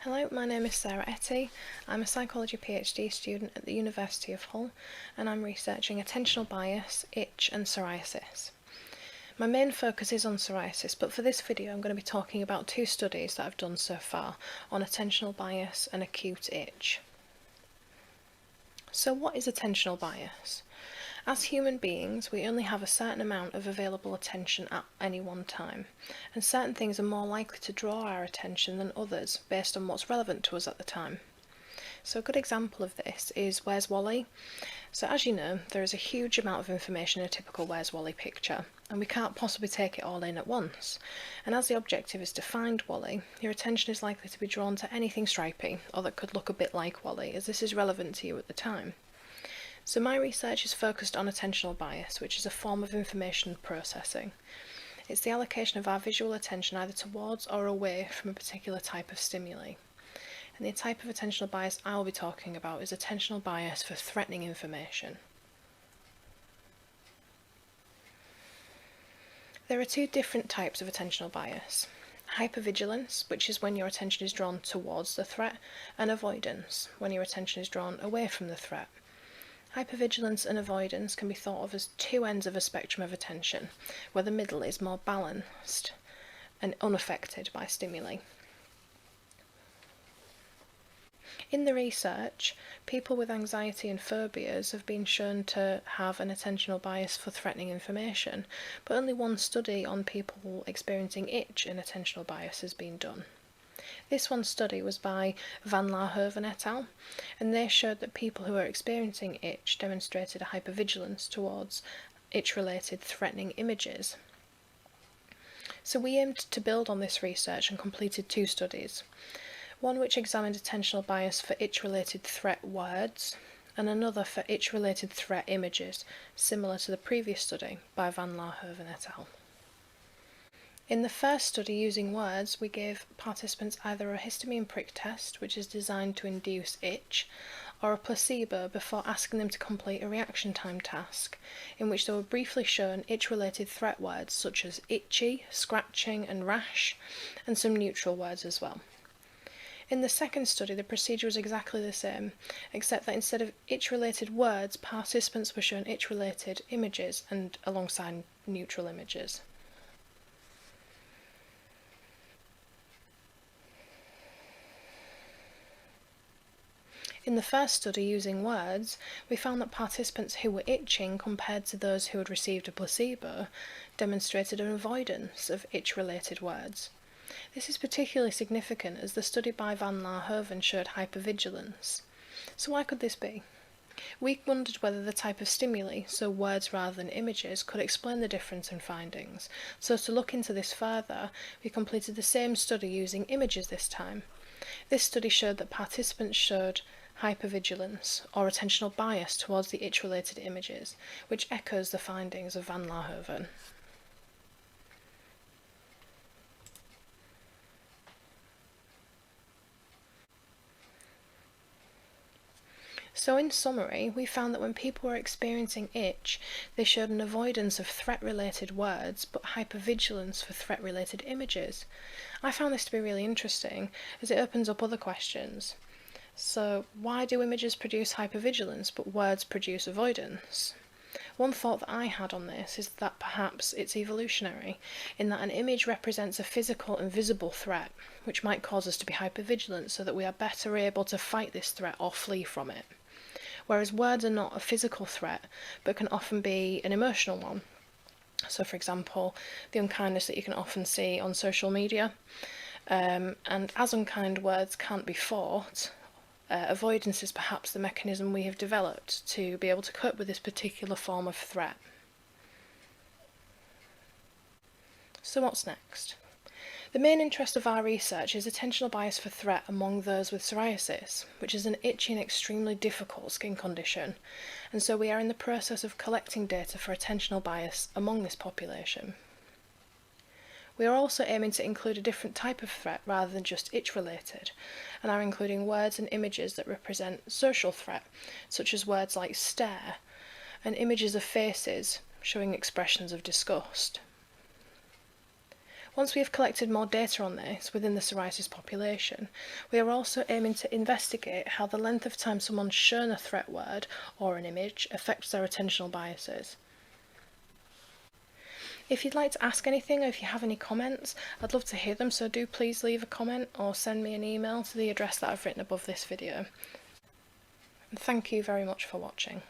Hello, my name is Sarah Etty. I'm a psychology PhD student at the University of Hull, and I'm researching attentional bias, itch and psoriasis. My main focus is on psoriasis, but for this video I'm going to be talking about two studies that I've done so far on attentional bias and acute itch. So what is attentional bias? As human beings, we only have a certain amount of available attention at any one time, and certain things are more likely to draw our attention than others based on what's relevant to us at the time. So a good example of this is Where's Wally? So as you know, there is a huge amount of information in a typical Where's Wally picture, and we can't possibly take it all in at once. And as the objective is to find Wally, your attention is likely to be drawn to anything stripy, or that could look a bit like Wally, as this is relevant to you at the time. So my research is focused on attentional bias, which is a form of information processing. It's the allocation of our visual attention either towards or away from a particular type of stimuli. And the type of attentional bias I will be talking about is attentional bias for threatening information. There are two different types of attentional bias. Hypervigilance, which is when your attention is drawn towards the threat, and avoidance, when your attention is drawn away from the threat. Hypervigilance and avoidance can be thought of as two ends of a spectrum of attention, where the middle is more balanced and unaffected by stimuli. In the research, people with anxiety and phobias have been shown to have an attentional bias for threatening information, but only one study on people experiencing itch and attentional bias has been done. This one study was by Van Laarhoven et al., and they showed that people who were experiencing itch demonstrated a hypervigilance towards itch-related threatening images. So we aimed to build on this research and completed two studies, one which examined attentional bias for itch-related threat words, and another for itch-related threat images, similar to the previous study by Van Laarhoven et al. In the first study using words, we gave participants either a histamine prick test, which is designed to induce itch, or a placebo before asking them to complete a reaction time task, in which they were briefly shown itch-related threat words such as itchy, scratching and rash, and some neutral words as well. In the second study, the procedure was exactly the same, except that instead of itch-related words, participants were shown itch-related images and alongside neutral images. In the first study using words, we found that participants who were itching compared to those who had received a placebo demonstrated an avoidance of itch-related words. This is particularly significant as the study by Van Laarhoven showed hypervigilance. So why could this be? We wondered whether the type of stimuli, so words rather than images, could explain the difference in findings. So to look into this further, we completed the same study using images this time. This study showed that participants showed hypervigilance or attentional bias towards the itch-related images, which echoes the findings of Van Laarhoven. So in summary, we found that when people were experiencing itch, they showed an avoidance of threat-related words, but hypervigilance for threat-related images. I found this to be really interesting, as it opens up other questions. So why do images produce hypervigilance, but words produce avoidance? One thought that I had on this is that perhaps it's evolutionary, in that an image represents a physical and visible threat, which might cause us to be hypervigilant so that we are better able to fight this threat or flee from it. Whereas words are not a physical threat, but can often be an emotional one. So for example, the unkindness that you can often see on social media. And as unkind words can't be fought, avoidance is perhaps the mechanism we have developed to be able to cope with this particular form of threat. So what's next? The main interest of our research is attentional bias for threat among those with psoriasis, which is an itchy and extremely difficult skin condition, and so we are in the process of collecting data for attentional bias among this population. We are also aiming to include a different type of threat rather than just itch-related, and are including words and images that represent social threat, such as words like stare, and images of faces showing expressions of disgust. Once we have collected more data on this within the psoriasis population, we are also aiming to investigate how the length of time someone's shown a threat word or an image affects their attentional biases. If you'd like to ask anything or if you have any comments, I'd love to hear them, so do please leave a comment or send me an email to the address that I've written above this video. And thank you very much for watching.